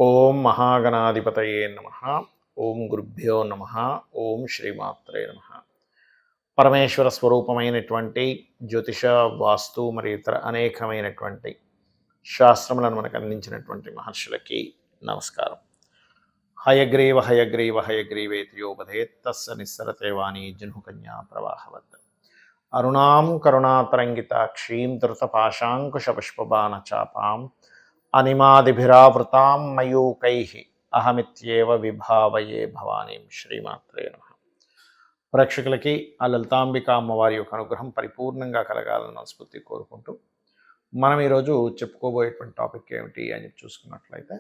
ఓం మహాగణాధిపతయే నమ. ఓం గురుభ్యో నమ. ఓం శ్రీమాత్రే నమ. పరమేశ్వర స్వరూపమైనటువంటి జ్యోతిష, వాస్తు మరియు ఇతర అనేకమైనటువంటి శాస్త్రములను మనకు అందించినటువంటి మహర్షులకి నమస్కారం. హయగ్రీవ హయగ్రీవ హయగ్రీవేతి యోపధేత్ తస్స నిస్సరతే వాణి జహ్నుకన్యా ప్రవాహవత్. అరుణాం కరుణాతరంగితాక్షీం ధృతపాశాంకుశపుష్పబాణ చాపాం అనిమాదిభిరావృతాం మయూకైః అహమిత్యేవ విభావయే భవానీం. శ్రీమాత్రే నమః. ప్రేక్షకులకి ఆ లలితాంబిక అమ్మవారి యొక్క అనుగ్రహం పరిపూర్ణంగా కలగాలని మనస్ఫూర్తి కోరుకుంటూ మనం ఈరోజు చెప్పుకోబోయేటువంటి టాపిక్ ఏమిటి అని చూసుకున్నట్లయితే,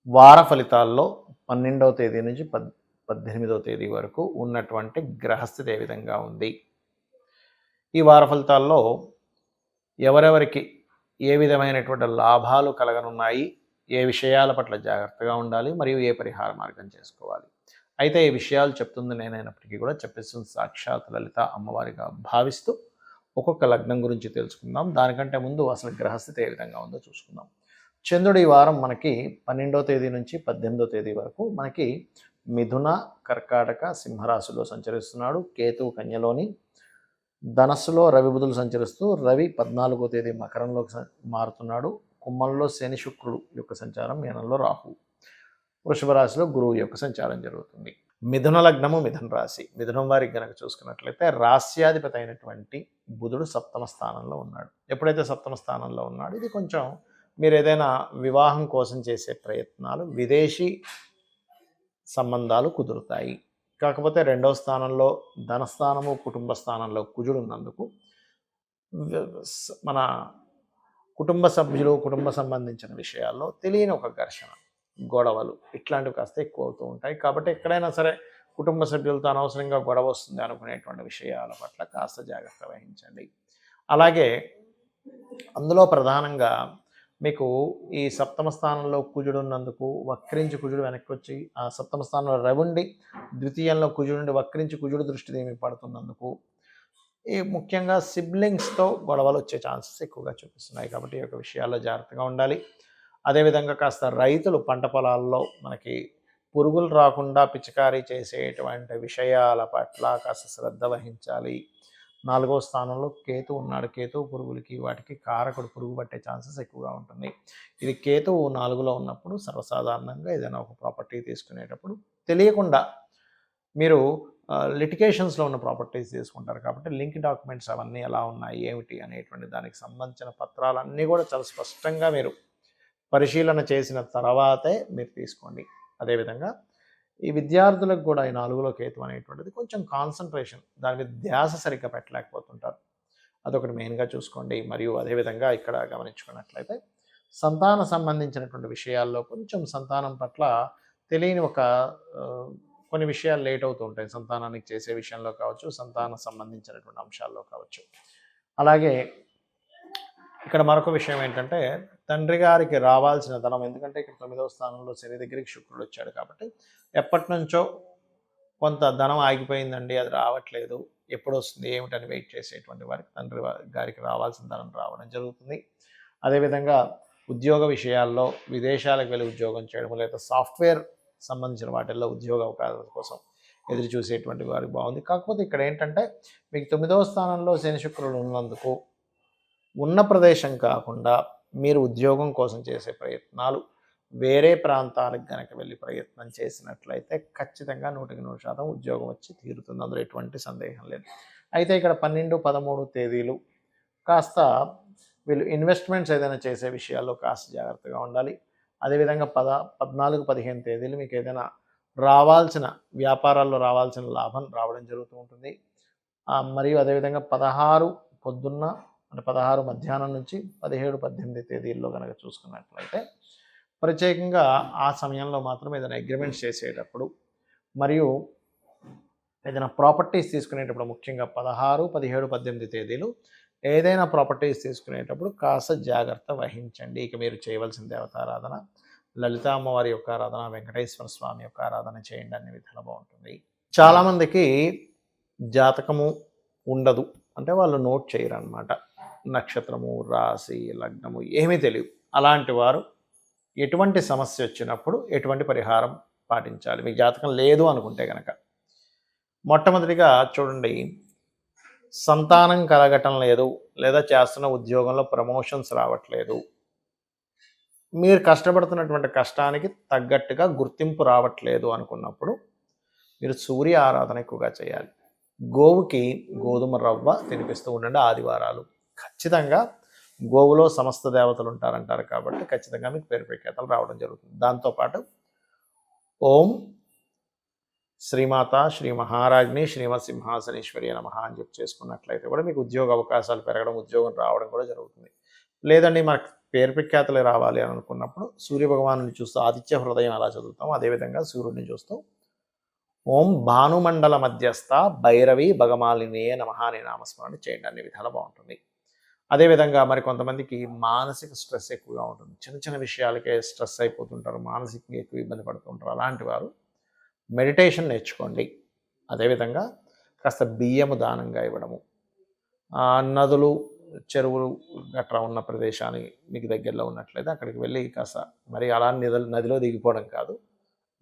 వార ఫలితాల్లో 12వ తేదీ నుంచి 18వ తేదీ వరకు ఉన్నటువంటి గ్రహస్థితి ఏ విధంగా ఉంది, ఈ వార ఫలితాల్లో ఎవరెవరికి ఏ విధమైనటువంటి లాభాలు కలగనున్నాయి, ఏ విషయాల పట్ల జాగ్రత్తగా ఉండాలి, మరియు ఏ పరిహార మార్గం చేసుకోవాలి. అయితే ఈ విషయాలు చెప్తుంది నేనైనప్పటికీ కూడా చెప్పేస్తుంది సాక్షాత్ లలిత అమ్మవారిగా భావిస్తూ ఒక్కొక్క లగ్నం గురించి తెలుసుకుందాం. దానికంటే ముందు అసలు గ్రహస్థితి ఏ విధంగా ఉందో చూసుకుందాం. చంద్రుడు ఈ వారం మనకి 12వ తేదీ నుంచి 18వ తేదీ వరకు మనకి మిథున, కర్కాటక, సింహరాశిలో సంచరిస్తున్నాడు. కేతువు కన్యలోని, ధనస్సులో రవి బుధులు సంచరిస్తూ, రవి 14వ తేదీ మకరంలోకి మారుతున్నాడు. కుంభంలో శని శుక్రుడు యొక్క సంచారం, మీనంలో రాహు, వృషభ రాశిలో గురువు యొక్క సంచారం జరుగుతుంది. మిథున లగ్నము, మిథున రాశి. మిథునం వారికి కనుక చూసుకున్నట్లయితే రాస్యాధిపతి అయినటువంటి బుధుడు సప్తమ స్థానంలో ఉన్నాడు. ఎప్పుడైతే సప్తమ స్థానంలో ఉన్నాడు, ఇది కొంచెం మీరు ఏదైనా వివాహం కోసం చేసే ప్రయత్నాలు, విదేశీ సంబంధాలు కుదురుతాయి. కాకపోతే 2వ స్థానంలో ధనస్థానము, కుటుంబ స్థానంలో కుజుడు ఉన్నందుకు మన కుటుంబ సభ్యులు, కుటుంబ సంబంధించిన విషయాల్లో తెలియని ఒక ఘర్షణ, గొడవలు ఇట్లాంటివి కాస్త ఎక్కువ అవుతూ ఉంటాయి. కాబట్టి ఎక్కడైనా సరే కుటుంబ సభ్యులతో అనవసరంగా గొడవ వస్తుంది అనుకునేటువంటి విషయాల పట్ల కాస్త జాగ్రత్త వహించండి. అలాగే అందులో ప్రధానంగా మీకు ఈ సప్తమ స్థానంలో కుజుడు ఉన్నందుకు వక్రించి కుజుడు వెనక్కి వచ్చి ఆ సప్తమ స్థానంలో రవుండి ద్వితీయంలో కుజుడు వక్రించి కుజుడు దృష్టి దీనికి పడుతున్నందుకు ఈ ముఖ్యంగా సిబ్లింగ్స్తో గొడవలు వచ్చే ఛాన్సెస్ ఎక్కువగా చూపిస్తున్నాయి. కాబట్టి ఈ యొక్క విషయాల్లో జాగ్రత్తగా ఉండాలి. అదేవిధంగా కాస్త రైతులు పంట పొలాల్లో మనకి పురుగులు రాకుండా పిచికారీ చేసేటువంటి విషయాల పట్ల కాస్త శ్రద్ధ వహించాలి. 4వ స్థానంలో కేతు ఉన్నాడు. కేతువు పురుగులకి వాటికి కారకుడు, పురుగు పట్టే ఛాన్సెస్ ఎక్కువగా ఉంటుంది. ఇది కేతువు 4లో ఉన్నప్పుడు సర్వసాధారణంగా ఏదైనా ఒక ప్రాపర్టీ తీసుకునేటప్పుడు తెలియకుండా మీరు లిటిగేషన్స్లో ఉన్న ప్రాపర్టీస్ తీసుకుంటారు. కాబట్టి లింక్ డాక్యుమెంట్స్ అవన్నీ ఎలా ఉన్నాయి, ఏమిటి అనేటువంటి దానికి సంబంధించిన పత్రాలన్నీ కూడా చాలా స్పష్టంగా మీరు పరిశీలన చేసిన తర్వాతే మీరు తీసుకోండి. అదేవిధంగా ఈ విద్యార్థులకు కూడా ఈ 4లో కేతు అనేటువంటిది కొంచెం కాన్సన్ట్రేషన్, దాని మీద ధ్యాస సరిగ్గా పెట్టలేకపోతుంటారు. అదొకటి మెయిన్గా చూసుకోండి. మరియు అదేవిధంగా ఇక్కడ గమనించుకున్నట్లయితే సంతాన సంబంధించినటువంటి విషయాల్లో కొంచెం సంతానం పట్ల తెలియని ఒక కొన్ని విషయాలు లేట్ అవుతూ ఉంటాయి. సంతానానికి చేసే విషయంలో కావచ్చు, సంతానం సంబంధించినటువంటి అంశాల్లో కావచ్చు. అలాగే ఇక్కడ మరొక విషయం ఏంటంటే, తండ్రి గారికి రావాల్సిన ధనం, ఎందుకంటే ఇక్కడ 9వ స్థానంలో శని దగ్గరికి శుక్రుడు వచ్చాడు కాబట్టి ఎప్పటి నుంచో కొంత ధనం ఆగిపోయిందండి, అది రావట్లేదు, ఎప్పుడు వస్తుంది ఏమిటని వెయిట్ చేసేటువంటి వారికి తండ్రి గారికి రావాల్సిన ధనం రావడం జరుగుతుంది. అదేవిధంగా ఉద్యోగ విషయాల్లో విదేశాలకు వెళ్ళి ఉద్యోగం చేయడం, లేదా సాఫ్ట్వేర్ సంబంధించిన వాటిల్లో ఉద్యోగ అవకాశాల కోసం ఎదురు చూసేటువంటి వారికి బాగుంది. కాకపోతే ఇక్కడ ఏంటంటే మీకు 9వ స్థానంలో శని శుక్రుడు ఉన్నందుకు ఉన్న ప్రదేశం కాకుండా మీరు ఉద్యోగం కోసం చేసే ప్రయత్నాలు వేరే ప్రాంతాలకు కనుక వెళ్ళి ప్రయత్నం చేసినట్లయితే ఖచ్చితంగా 100% ఉద్యోగం వచ్చి తీరుతుంది. అందులో ఎటువంటి సందేహం లేదు. అయితే ఇక్కడ 12, 13 తేదీలు కాస్త వీళ్ళు ఇన్వెస్ట్మెంట్స్ ఏదైనా చేసే విషయాల్లో కాస్త జాగ్రత్తగా ఉండాలి. అదేవిధంగా 14, 15 తేదీలు మీకు ఏదైనా రావాల్సిన వ్యాపారాల్లో రావాల్సిన లాభం రావడం జరుగుతూ ఉంటుంది. మరియు అదేవిధంగా 16 పొద్దున్న అంటే 16 మధ్యాహ్నం నుంచి 17, 18 తేదీల్లో కనుక చూసుకున్నట్లయితే ప్రత్యేకంగా ఆ సమయంలో మాత్రం ఏదైనా అగ్రిమెంట్స్ చేసేటప్పుడు మరియు ఏదైనా ప్రాపర్టీస్ తీసుకునేటప్పుడు, ముఖ్యంగా 16, 17, 18 తేదీలు ఏదైనా ప్రాపర్టీస్ తీసుకునేటప్పుడు కాస్త జాగ్రత్త వహించండి. ఇక మీరు చేయవలసిన దేవతారాధన లలితా అమ్మవారి యొక్క ఆరాధన, వెంకటేశ్వర స్వామి యొక్క ఆరాధన చేయండి. అన్ని విధాలు బాగుంటుంది. చాలామందికి జాతకము ఉండదు, అంటే వాళ్ళు నోట్ చేయరు అన్నమాట. నక్షత్రము, రాశి, లగ్నము ఏమీ తెలియదు. అలాంటి వారు ఎటువంటి సమస్య వచ్చినప్పుడు ఎటువంటి పరిహారం పాటించాలి మీకు జాతకం లేదు అనుకుంటే కనుక. మొట్టమొదటిగా చూడండి, సంతానం కలగటం లేదు, లేదా చేస్తున్న ఉద్యోగంలో ప్రమోషన్స్ రావట్లేదు, మీరు కష్టపడుతున్నటువంటి కష్టానికి తగ్గట్టుగా గుర్తింపు రావట్లేదు అనుకున్నప్పుడు మీరు సూర్య ఆరాధన ఎక్కువగా చేయాలి. గోవుకి గోధుమ రవ్వ తినిపిస్తూ ఉండండి ఆదివారాలు. ఖచ్చితంగా గోవులో సమస్త దేవతలు ఉంటారంటారు కాబట్టి ఖచ్చితంగా మీకు పేరు ప్రఖ్యాతలు రావడం జరుగుతుంది. దాంతోపాటు ఓం శ్రీమాత శ్రీ మహారాజ్ని శ్రీమత్ సింహాసనేశ్వరి నమః అని చెప్పి చేసుకున్నట్లయితే కూడా మీకు ఉద్యోగ అవకాశాలు పెరగడం, ఉద్యోగం రావడం కూడా జరుగుతుంది. లేదండి మనకు పేరు ప్రఖ్యాతలే రావాలి అని అనుకున్నప్పుడు సూర్యభగవాను చూస్తూ ఆదిత్య హృదయం ఎలా చదువుతాం అదేవిధంగా సూర్యుడిని చూస్తూ ఓం భానుమండల మధ్యస్థ భైరవి భగమాలినే నమః అనే నామస్మరణ చేయండి. అన్ని విధాలు బాగుంటుంది. అదేవిధంగా మరి కొంతమందికి మానసిక స్ట్రెస్ ఎక్కువగా ఉంటుంది, చిన్న చిన్న విషయాలకే స్ట్రెస్ అయిపోతుంటారు, మానసికంగా ఎక్కువ ఇబ్బంది పడుతుంటారు. అలాంటి వారు మెడిటేషన్ నేర్చుకోండి. అదేవిధంగా కాస్త బియ్యము దానంగా ఇవ్వడము, నదులు చెరువులు గట్రా ఉన్న ప్రదేశానికి మీకు దగ్గరలో ఉన్నట్లయితే అక్కడికి వెళ్ళి కాస్త మరి అలా నదిలో దిగిపోవడం కాదు,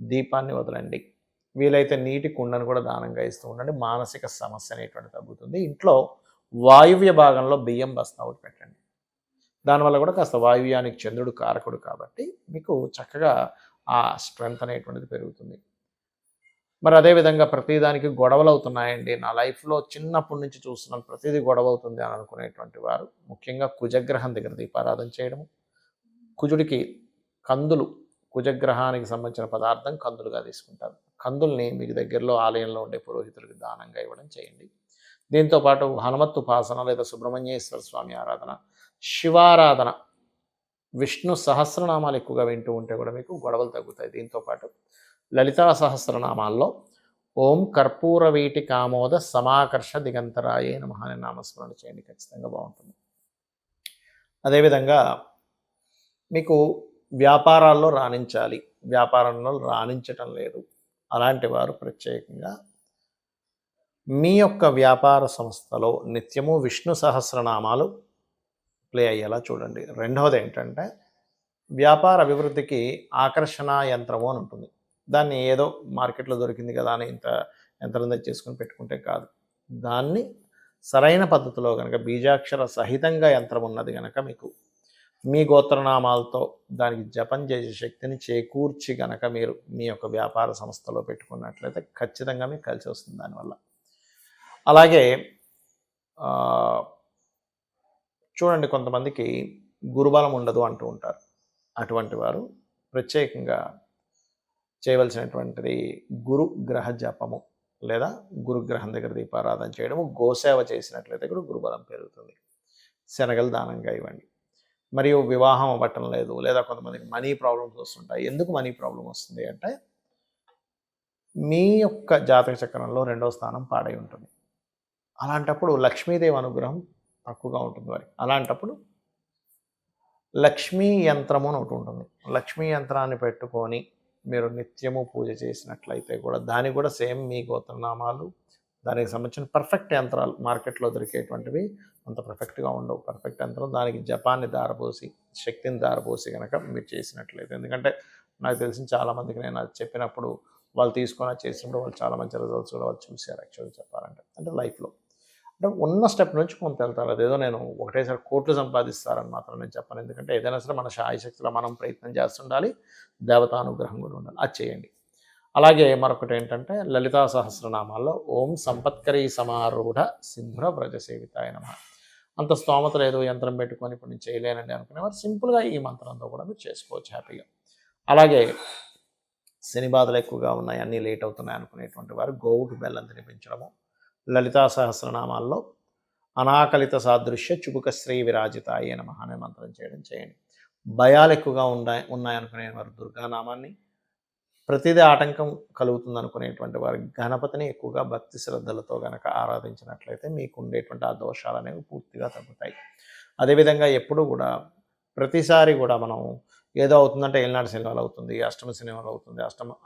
దీపాన్ని వదలండి. వీలైతే నీటి కుండను కూడా దానంగా ఇస్తూ ఉండండి. మానసిక సమస్య అనేటువంటి తగ్గుతుంది. ఇంట్లో వాయువ్య భాగంలో బియ్యం బస్తా ఒకటి పెట్టండి. దానివల్ల కూడా కాస్త వాయువ్యానికి చంద్రుడు కారకుడు కాబట్టి మీకు చక్కగా ఆ స్ట్రెంగ్త్ అనేటువంటిది పెరుగుతుంది. మరి అదేవిధంగా ప్రతిదానికి గొడవలు అవుతున్నాయండి, నా లైఫ్లో చిన్నప్పటి నుంచి చూస్తున్నాను ప్రతిదీ గొడవ అవుతుంది అని అనుకునేటువంటి వారు ముఖ్యంగా కుజగ్రహం దగ్గర దీపారాధన చేయడము, కుజుడికి కందులు, కుజగ్రహానికి సంబంధించిన పదార్థం కందులుగా తీసుకుంటారు. కందుల్ని మీకు దగ్గరలో ఆలయంలో ఉండే పురోహితులకు దానంగా ఇవ్వడం చేయండి. దీంతోపాటు హనుమత్ ఉపాసన లేదా సుబ్రహ్మణ్యేశ్వర స్వామి ఆరాధన, శివారాధన, విష్ణు సహస్రనామాలు ఎక్కువగా వింటూ ఉంటే కూడా మీకు గొడవలు తగ్గుతాయి. దీంతోపాటు లలితా సహస్రనామాల్లో ఓం కర్పూర వీటి కామోద సమాకర్ష దిగంతరాయే నమః అనే నామస్మరణ చేయండి. ఖచ్చితంగా బాగుంటుంది. అదేవిధంగా మీకు వ్యాపారాల్లో రాణించాలి, వ్యాపారంలో రాణించటం లేదు, అలాంటి వారు ప్రత్యేకంగా మీ యొక్క వ్యాపార సంస్థలో నిత్యము విష్ణు సహస్రనామాలు ప్లే అయ్యేలా చూడండి. రెండవది ఏంటంటే వ్యాపార అభివృద్ధికి ఆకర్షణ యంత్రము అని ఉంటుంది. దాన్ని ఏదో మార్కెట్లో దొరికింది కదా అని ఇంత యంత్రం తెచ్చేసుకొని పెట్టుకుంటే కాదు, దాన్ని సరైన పద్ధతిలో కనుక బీజాక్షర సహితంగా యంత్రం ఉన్నది కనుక మీకు మీ గోత్రనామాలతో దానికి జపం చేసే శక్తిని చేకూర్చి కనుక మీరు మీ యొక్క వ్యాపార సంస్థలో పెట్టుకున్నట్లయితే ఖచ్చితంగా మీకు కలిసి వస్తుంది దానివల్ల. అలాగే చూడండి, కొంతమందికి గురుబలం ఉండదు అంటూ ఉంటారు. అటువంటి వారు ప్రత్యేకంగా చేయవలసినటువంటిది గురుగ్రహ జపము లేదా గురుగ్రహం దగ్గర దీపారాధన చేయడము, గోసేవ చేసినట్లయితే కూడా గురుబలం పెరుగుతుంది. శనగలు దానంగా ఇవ్వండి. మరియు వివాహం అవ్వటం లేదు లేదా కొంతమందికి మనీ ప్రాబ్లమ్స్ వస్తుంటాయి. ఎందుకు మనీ ప్రాబ్లం వస్తుంది అంటే మీ యొక్క జాతక చక్రంలో 2వ స్థానం పాడై ఉంటుంది. అలాంటప్పుడు లక్ష్మీదేవి అనుగ్రహం తక్కువగా ఉంటుంది వారికి. అలాంటప్పుడు లక్ష్మీ యంత్రము అని ఒకటి ఉంటుంది. లక్ష్మీ యంత్రాన్ని పెట్టుకొని మీరు నిత్యము పూజ చేసినట్లయితే కూడా దానికి కూడా సేమ్ మీ గోత్రనామాలు, దానికి సంబంధించిన పర్ఫెక్ట్ యంత్రాలు మార్కెట్లో దొరికేటువంటివి అంత పర్ఫెక్ట్గా ఉండవు. పర్ఫెక్ట్ యంత్రం దానికి జపాన్ని దారపోసి శక్తిని దారపోసి కనుక మీరు చేసినట్లయితే, ఎందుకంటే నాకు తెలిసిన చాలామందికి నేను అది చెప్పినప్పుడు వాళ్ళు తీసుకొని చేసినప్పుడు వాళ్ళు చాలా మంచి రిజల్ట్స్ కూడా వాళ్ళు చూశారు. యాక్చువల్గా చెప్పాలంటే అంటే లైఫ్లో అంటే ఉన్న స్టెప్ నుంచి కొంత వెళ్తారు. అదేదో నేను ఒకటేసారి కోట్లు సంపాదిస్తారని మాత్రం నేను చెప్పను. ఎందుకంటే ఏదైనా సరే మన శాయశక్తిలో మనం ప్రయత్నం చేస్తుండాలి, దేవతానుగ్రహం కూడా ఉండాలి, అది చేయండి. అలాగే మరొకటి ఏంటంటే లలితా సహస్రనామాల్లో ఓం సంపత్కరీ సమారూఢ సింధుర వ్రజసేవితాయ నమః. అంత స్తోమత లేదు, యంత్రం పెట్టుకొని ఇప్పుడు నేను చేయలేనండి అనుకునేవారు సింపుల్గా ఈ మంత్రంతో కూడా మీరు చేసుకోవచ్చు హ్యాపీగా. అలాగే శని బాధలు ఎక్కువగా ఉన్నాయి, అన్నీ లేట్ అవుతున్నాయి అనుకునేటువంటి వారు గోవుకి బెల్లం తినిపించడము, లలితా సహస్రనామాల్లో అనాకలిత సాదృశ్య చుబుక శ్రీ విరాజితాయ నమః అనే మంత్రం చేయడం చేయండి. భయాలు ఎక్కువగా ఉన్నాయనుకునే వారు దుర్గానామాన్ని, ప్రతిదీ ఆటంకం కలుగుతుంది అనుకునేటువంటి వారు గణపతిని ఎక్కువగా భక్తి శ్రద్ధలతో కనుక ఆరాధించినట్లయితే మీకు ఉండేటువంటి ఆ దోషాలు అనేవి పూర్తిగా తగ్గుతాయి. అదేవిధంగా ఎప్పుడు కూడా ప్రతిసారి కూడా మనం ఏదో అవుతుందంటే ఏలినాటి శని వల్ల అవుతుంది, అష్టమ శని వల్ల అవుతుంది,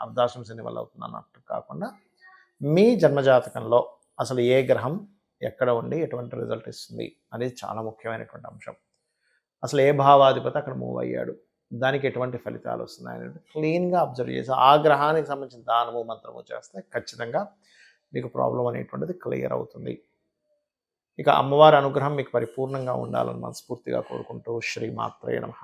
అర్ధాష్టమ శని వల్ల అవుతుంది అన్నట్టు కాకుండా మీ జన్మజాతకంలో అసలు ఏ గ్రహం ఎక్కడ ఉండి ఎటువంటి రిజల్ట్ ఇస్తుంది అనేది చాలా ముఖ్యమైనటువంటి అంశం. అసలు ఏ భావాధిపతి అక్కడ మూవ్ అయ్యాడు, దానికి ఎటువంటి ఫలితాలు వస్తున్నాయి అనేది క్లీన్గా అబ్జర్వ్ చేసి ఆ గ్రహానికి సంబంధించిన దానము మంత్రము చేస్తే ఖచ్చితంగా మీకు ప్రాబ్లం అనేటువంటిది క్లియర్ అవుతుంది. ఇక అమ్మవారి అనుగ్రహం మీకు పరిపూర్ణంగా ఉండాలని మనస్ఫూర్తిగా కోరుకుంటూ శ్రీమాత్రే నమః.